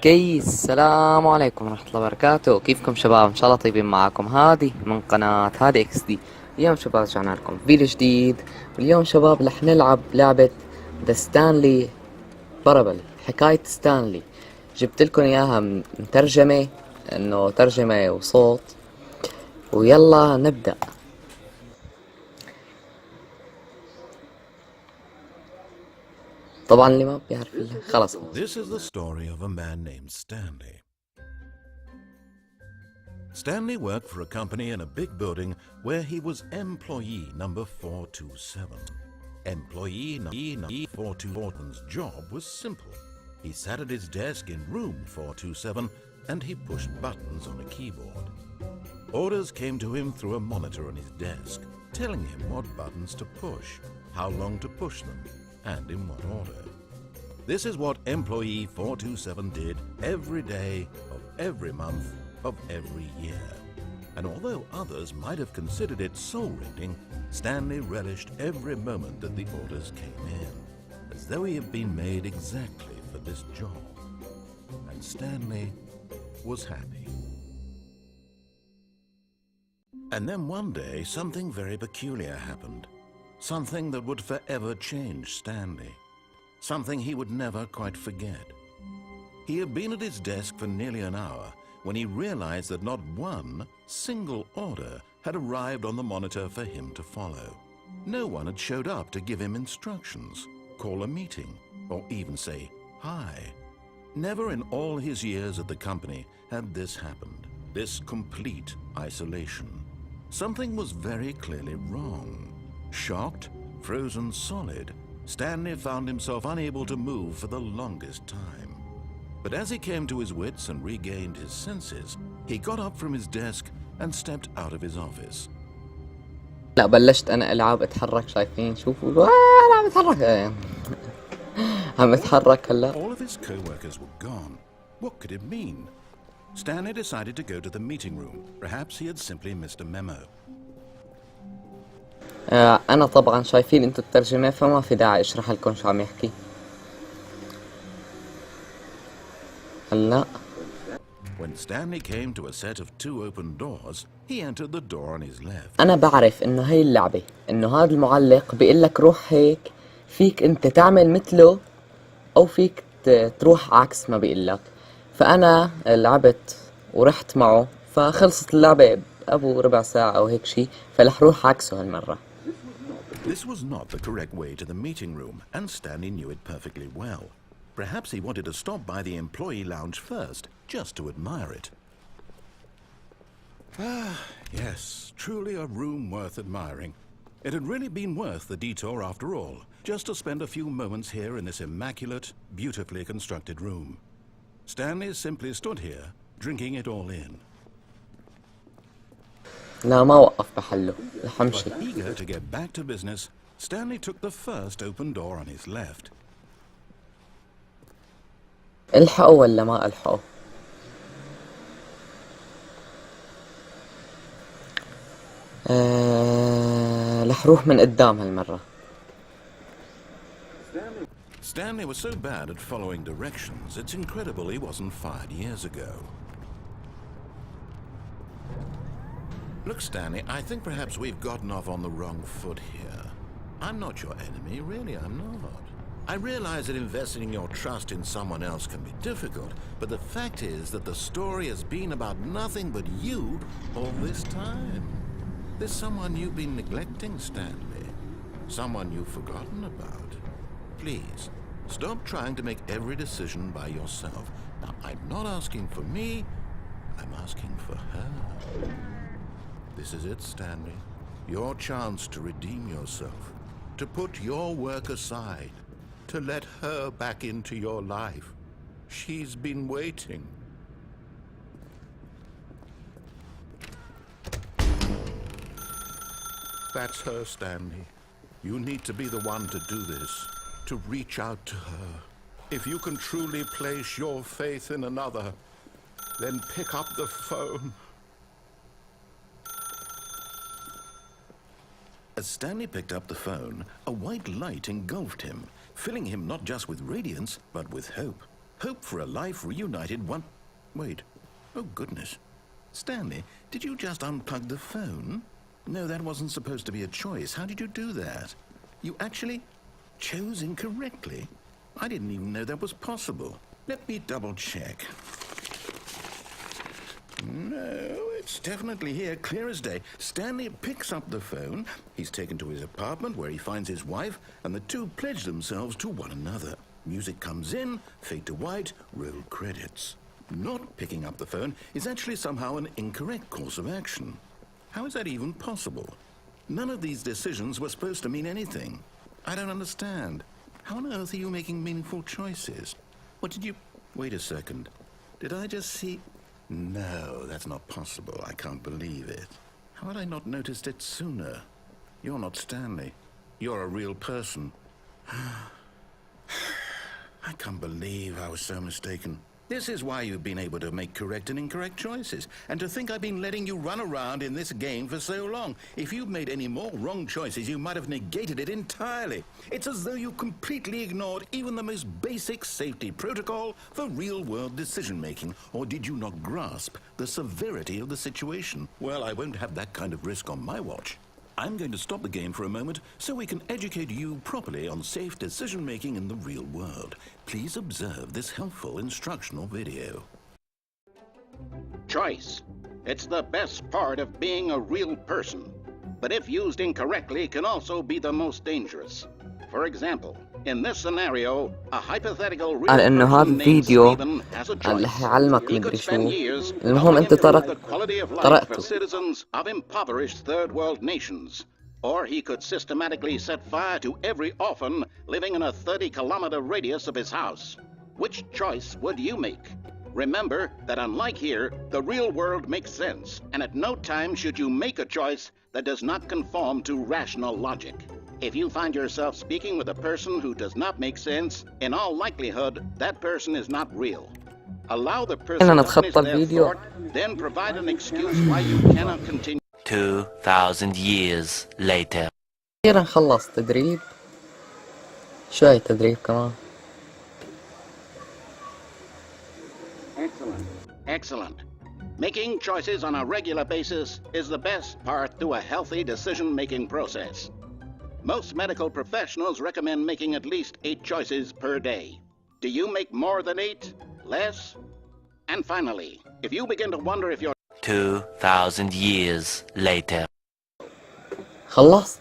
اوكي، السلام عليكم ورحمة الله وبركاته. كيفكم شباب؟ ان شاء الله طيبين. معاكم هادي من قناة هادي اكس دي. اليوم شباب رجعنا لكم فيديو جديد، واليوم شباب رح نلعب لعبة ذا ستانلي بارابل، حكاية ستانلي. جبت لكم اياها مترجمة، انه ترجمة وصوت، ويلا نبدأ. طبعا اللي ما بيعرف خلص. This is the story of a man named Stanley. Stanley worked for a company in a big building where he was employee number 427. Employee number 427's job was simple. He sat at his desk in room 427 and he pushed buttons on a keyboard. Orders came to him through a monitor on his desk, telling him what buttons to push, how long to push them, and in what order. This is what employee 427 did every day of every month of every year. And although others might have considered it soul-rending, Stanley relished every moment that the orders came in, as though he had been made exactly for this job. And Stanley was happy. And then one day, something very peculiar happened. Something that would forever change Stanley. Something he would never quite forget. He had been at his desk for nearly an hour when he realized that not one single order had arrived on the monitor for him to follow. No one had showed up to give him instructions, call a meeting, or even say hi. Never in all his years at the company had this happened, this complete isolation. Something was very clearly wrong. Shocked, frozen solid, Stanley found himself unable to move for the longest time. But as he came to his wits and regained his senses, he got up from his desk and stepped out of his office. لا بلشت انا العب اتحرك، شايفين؟ شوفوا انا عم اتحرك عم اتحرك هلا. All of his co-workers were gone. What could it mean? Stanley decided to go to the meeting room. Perhaps he had simply missed a memo. انا طبعا شايفين انتو الترجمة، فما في داعي اشرح لكم شو عم يحكي هلا. When Stanley came to a set of two open doors, he entered the door on his left. انا بعرف انه هي اللعبة، انه هذا المعلق بيقول لك روح هيك، فيك انت تعمل مثله او فيك تروح عكس ما بيقول لك. فانا لعبت ورحت معه، فخلصت اللعبة ابو ربع ساعة او هيك شي، فلح روح عكسه هالمرة. This was not the correct way to the meeting room, and Stanley knew it perfectly well. Perhaps he wanted to stop by the employee lounge first, just to admire it. Ah, yes, truly a room worth admiring. It had really been worth the detour after all, just to spend a few moments here in this immaculate, beautifully constructed room. Stanley simply stood here, drinking it all in. لا ما وقف بحله، رح امشي. But eager to get back to business, Stanley took the first open door on his left. الحقه ولا ما الحقه؟ رح روح من قدام هالمرة. Stanley was so bad at following directions, it's incredible he wasn't fired years ago. Look, Stanley, I think perhaps we've gotten off on the wrong foot here. I'm not your enemy, really, I'm not. I realize that investing your trust in someone else can be difficult, but the fact is that the story has been about nothing but you all this time. There's someone you've been neglecting, Stanley. Someone you've forgotten about. Please, stop trying to make every decision by yourself. Now, I'm not asking for me, I'm asking for her. This is it, Stanley. Your chance to redeem yourself, to put your work aside, to let her back into your life. She's been waiting. That's her, Stanley. You need to be the one to do this, to reach out to her. If you can truly place your faith in another, then pick up the phone. As Stanley picked up the phone, a white light engulfed him, filling him not just with radiance, but with hope. hope for a life reunited one... Wait. Oh, goodness. Stanley, did you just unplug the phone? No, that wasn't supposed to be a choice. How did you do that? You actually chose incorrectly? I didn't even know that was possible. Let me double check. No, it's definitely here, clear as day. Stanley picks up the phone. He's taken to his apartment where he finds his wife, and the two pledge themselves to one another. Music comes in, fade to white, roll credits. Not picking up the phone is actually somehow an incorrect course of action. How is that even possible? None of these decisions were supposed to mean anything. I don't understand. How on earth are you making meaningful choices? What did you... Wait a second. Did I just see... No, that's not possible. I can't believe it. How had I not noticed it sooner? You're not Stanley. You're a real person. I can't believe I was so mistaken. This is why you've been able to make correct and incorrect choices. And to think I've been letting you run around in this game for so long. If you'd made any more wrong choices, you might have negated it entirely. It's as though you completely ignored even the most basic safety protocol for real-world decision-making. Or did you not grasp the severity of the situation? Well, I won't have that kind of risk on my watch. I'm going to stop the game for a moment so we can educate you properly on safe decision-making in the real world. Please observe this helpful instructional video. Choice. It's the best part of being a real person. But if used incorrectly, can also be the most dangerous. For example, in this scenario, a hypothetical real على انه هذا person named الفيديو Stephen has a اللي choice. حيعلمك He مدري could شو. spend years المهم helping انت improve the quality of life for طرقته. citizens of impoverished third world nations. Or he could systematically set fire to every orphan living in a 30-kilometer radius of his house. Which choice would you make? Remember that unlike here, the real world makes sense, and at no time should you make a choice that does not conform to rational logic. If you find yourself speaking with a person who does not make sense, in all likelihood, that person is not real. Allow the person أنا to finish نتخطى their الفيديو. thought, then provide an excuse why you cannot continue. 2,000 years later. أخيرا خلص تدريب. شوية تدريب كمان. Excellent. Making choices on a regular basis is the best part to a healthy decision-making process. Most medical professionals recommend making at least 8 choices per day. Do you make more than 8? Less? And finally, if you begin to wonder if you're 2,000 years later. خلص.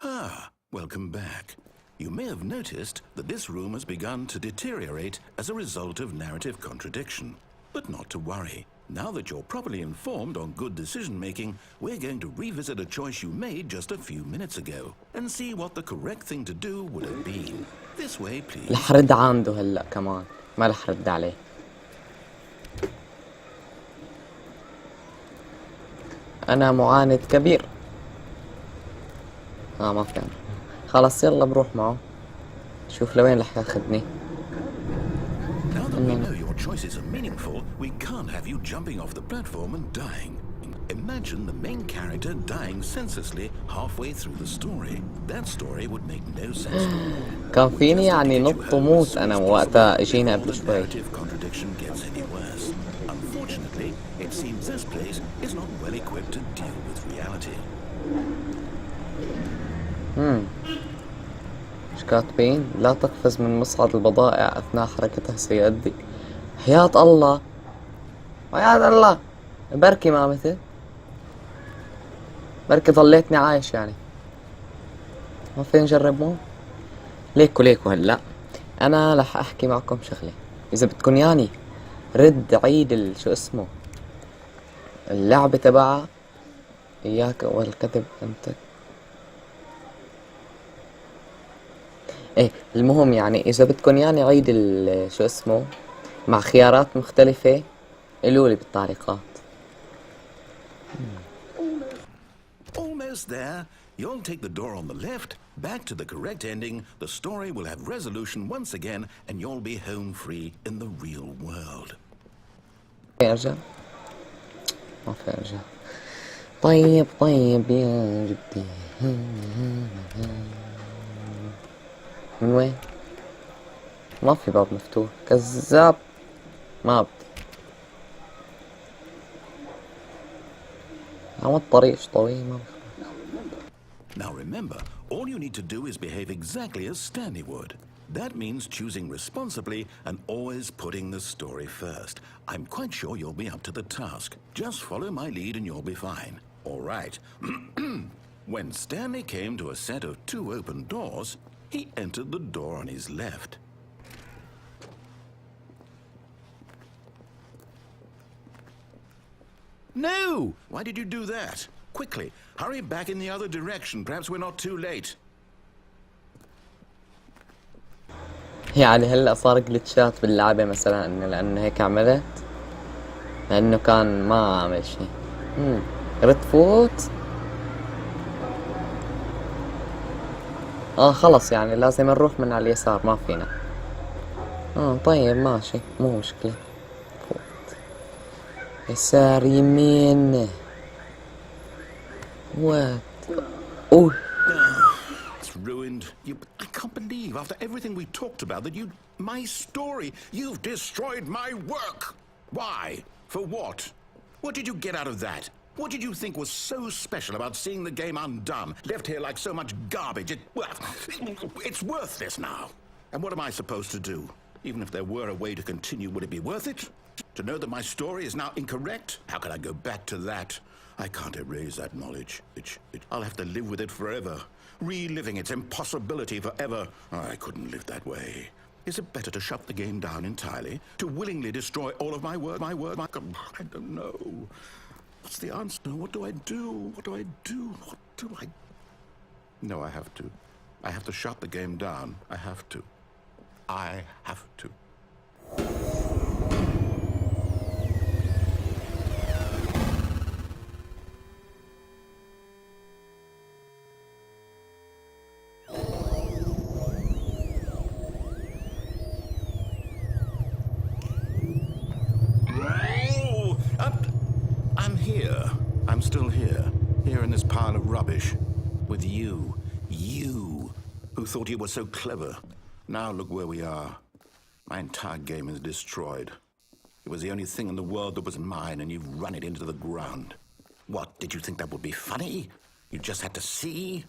Ah, welcome back. You may have noticed that this room has begun to deteriorate as a result of narrative contradiction. But not to worry. Now that you're properly informed on good decision-making, we're going to revisit a choice you made just a few minutes ago and see what the correct thing to do would have been. This way, please. رح رد عنده هلا كمان. ما رح رد عليه. أنا معاند كبير. ما فهم. خلاص يلا بروح معه. شوف لوين رح ياخذني. Now that we know your choices are meaningful, we can't have you jumping off the platform and dying. Imagine the main character dying senselessly halfway through the story. That story would make no sense at all. كان فيني يعني نط وموت أنا وقتها اجينا قبل شوي. Narrative contradiction gets any worse. Unfortunately, it seems this place is not well equipped to deal with reality. ايش كاتبين؟ لا تقفز من مصعد البضائع أثناء حركتها سيؤدي. حياة الله بركي ما مثل بركي ضليتني عايش يعني. ما فين نجرب ليكو هلا انا رح احكي معكم شغله. اذا بدكم ياني رد عيد شو اسمه اللعبة تبعها اياك والكذب انت. ايه المهم يعني اذا بدكم يعني عيد شو اسمه مع خيارات مختلفة قولولي بالتعليقات. Almost there. You'll take the door on the left, back to the correct ending, the story will have resolution once again, and you'll be home free in the real world. ارجع ما في ارجع. طيب يا جدي من وين؟ ما في باب مفتوح، كذاب. ما بدي. عم الطريق طويل ما بخ... Now remember, all you need to do is behave exactly as Stanley would. That means choosing responsibly and always putting the story first. I'm quite sure you'll be up to the task. Just follow my lead and you'll be fine. All right. When Stanley came to a set of 2 open doors, he entered the door on his left. No! Why did you do that? Quickly, hurry back in the other direction. Perhaps we're not too late. يعني هلا صار جلتشات باللعبة مثلا لأنه هيك عملت، لأنه كان ما عمل شي. رد فوت. خلص يعني لازم نروح من على اليسار، ما فينا. طيب ماشي، مو مشكلة. فوت يسار يمين. وات اوه. It's ruined. I can't believe after everything we talked about that my story, you've destroyed my work. Why? For what? What did you get out of that? What did you think was so special about seeing the game undone, left here like so much garbage? It's worthless now. And what am I supposed to do? Even if there were a way to continue, would it be worth it? To know that my story is now incorrect? How can I go back to that? I can't erase that knowledge. I'll have to live with it forever, reliving its impossibility forever. I couldn't live that way. Is it better to shut the game down entirely? To willingly destroy all of my word? I don't know. What's the answer? What do I do? What do I do? What do I... No, I have to. I have to shut the game down. I have to. I have to. I'm here. I'm still here. Here in this pile of rubbish. With you. You. Who thought you were so clever. Now look where we are. My entire game is destroyed. It was the only thing in the world that was mine, and you've run it into the ground. What, did you think that would be funny? You just had to see?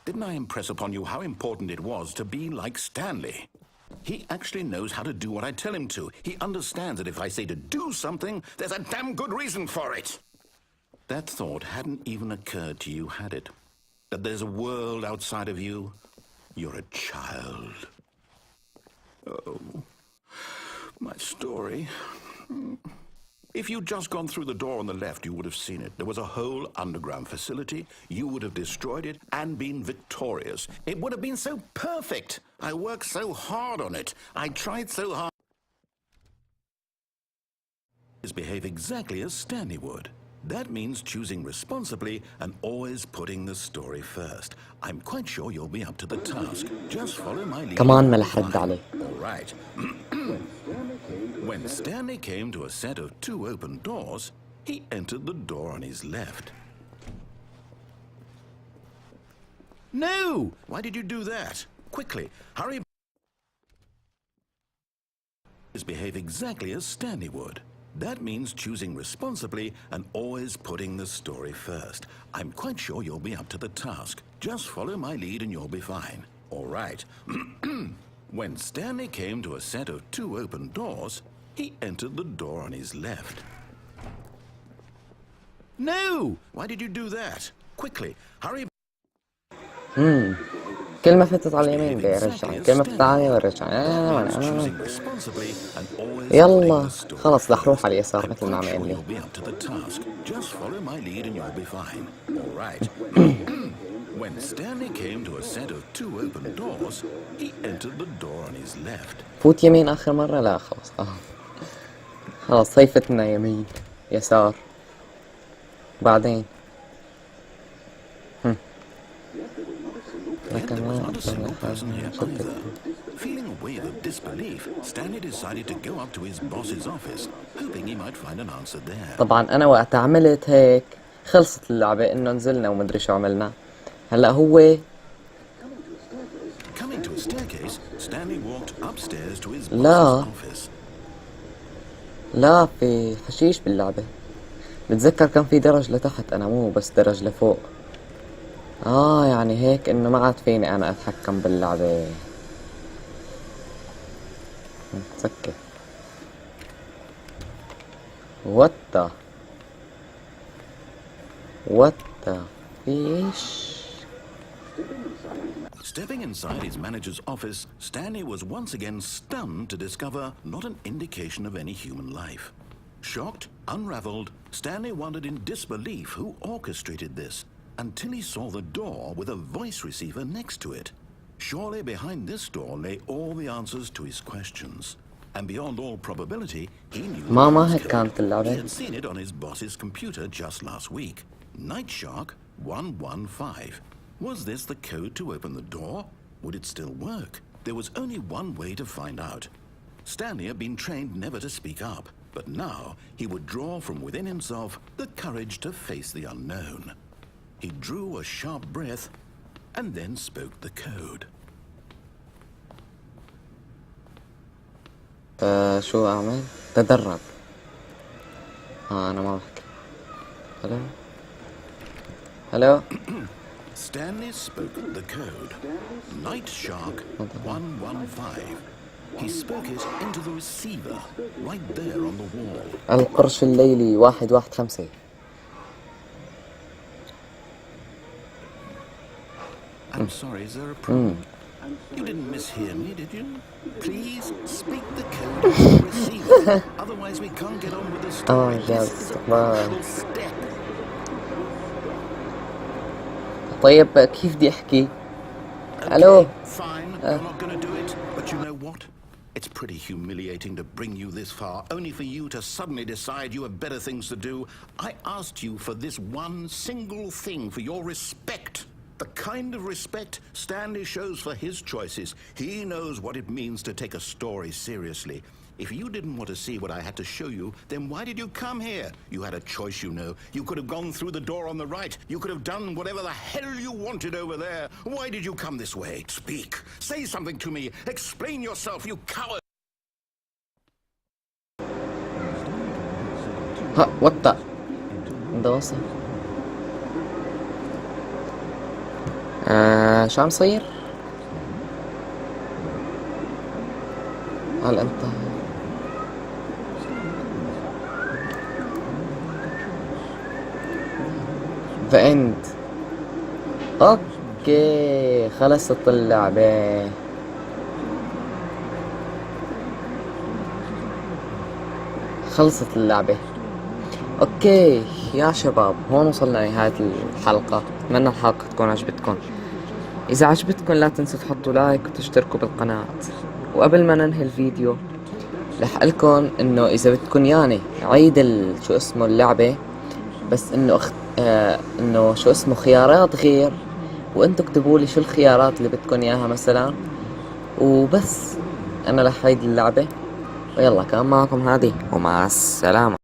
Didn't I impress upon you how important it was to be like Stanley? He actually knows how to do what I tell him to. He understands that if I say to do something, there's a damn good reason for it. That thought hadn't even occurred to you, had it? That there's a world outside of you? You're a child. Oh, my story. If you'd just gone through the door on the left, you would have seen it. There was a whole underground facility. You would have destroyed it and been victorious. It would have been so perfect. I worked so hard on it. I tried so hard. Behave exactly as Stanley would. That means choosing responsibly and always putting the story first. I'm quite sure you'll be up to the task. Just follow my lead. كمان ما لحد عليه. All right. When Stanley came to a set of 2 open doors, he entered the door on his left. No! Why did you do that? Quickly, hurry. Behave exactly as Stanley would. That means choosing responsibly and always putting the story first. I'm quite sure you'll be up to the task. Just follow my lead and you'll be fine. All right. When Stanley came to a set of 2 open doors, he entered the door on his left. No! Why did you do that? Quickly, hurry. كل ما فتت على اليمين بيرجع، كل ما فتت على اليمين بيرجع. يلا خلص رح روح على اليسار مثل ما عم يقول لي. When Stanley came to a set of 2 open doors, he entered the door on his left. فوت يمين آخر مرة؟ لا خلص. خلص صيفتنا يمين يسار بعدين. Feeling a wave of disbelief, Stanley decided to go up to his boss's office, hoping he might find an answer there. طبعا أنا وقت عملت هيك خلصت اللعبة، إنه نزلنا ومدري شو عملنا. هلا هو Coming to a staircase, Stanley Stanley walked upstairs to his لا. boss's office. لا، في حشيش باللعبة. بتذكر كان في درج لتحت، انا مو بس درج لفوق. يعني هيك انه ما عاد فيني انا اتحكم باللعبة. متسكر. وات فيش. Stepping inside his manager's office, Stanley was once again stunned to discover not an indication of any human life. Shocked, unraveled, Stanley wondered in disbelief who orchestrated this, until he saw the door with a voice receiver next to it. Surely behind this door lay all the answers to his questions. And beyond all probability, he knew ما the هيك code. كانت اللعبة. He had seen it on his boss's computer just last week. Night Shark 115. Was this the code to open the door? Would it still work? There was only one way to find out. Stanley had been trained never to speak up, but now he would draw from within himself the courage to face the unknown. He drew a sharp breath and then spoke the code. شو اعمل؟ تدرب. انا ما بحكي. هلو. Stanley spoke the code. Night Shark 115. He spoke it into the receiver, right there on the wall. القرش الليلي 115. I'm sorry, is there a problem? You didn't mishear me, did you? Please speak the code into the receiver. Otherwise we can't get on with the story. This is a crucial step. طيب كيف بدي احكي؟ الو. Fine, you're not gonna do it, but you know what? It's pretty humiliating to bring you this far, only for you to suddenly decide you have better things to do. I asked you for this one single thing, for your respect. The kind of respect Stanley shows for his choices. He knows what it means to take a story seriously. If you didn't want to see what I had to show you, then why did you come here? You had a choice, you know. You could have gone through the door on the right. You could have done whatever the hell you wanted over there. Why did you come this way? Speak. Say something to me. Explain yourself, you coward. وات ده وصل. شو عم صير؟ هل انت The end. اوكي خلصت اللعبة. خلصت اللعبة. اوكي يا شباب، هون وصلنا لنهاية الحلقة. اتمنى الحلقة تكون عجبتكم. اذا عجبتكم لا تنسوا تحطوا لايك وتشتركوا بالقناة. وقبل ما ننهي الفيديو رح لكم انه اذا بدكم يعني عيد شو اسمه اللعبة، بس انه انه شو اسمه خيارات غير، وانتو اكتبوا لي شو الخيارات اللي بدكم اياها مثلا، وبس انا رح عيد اللعبة. ويلا كان معكم هادي، ومع السلامة.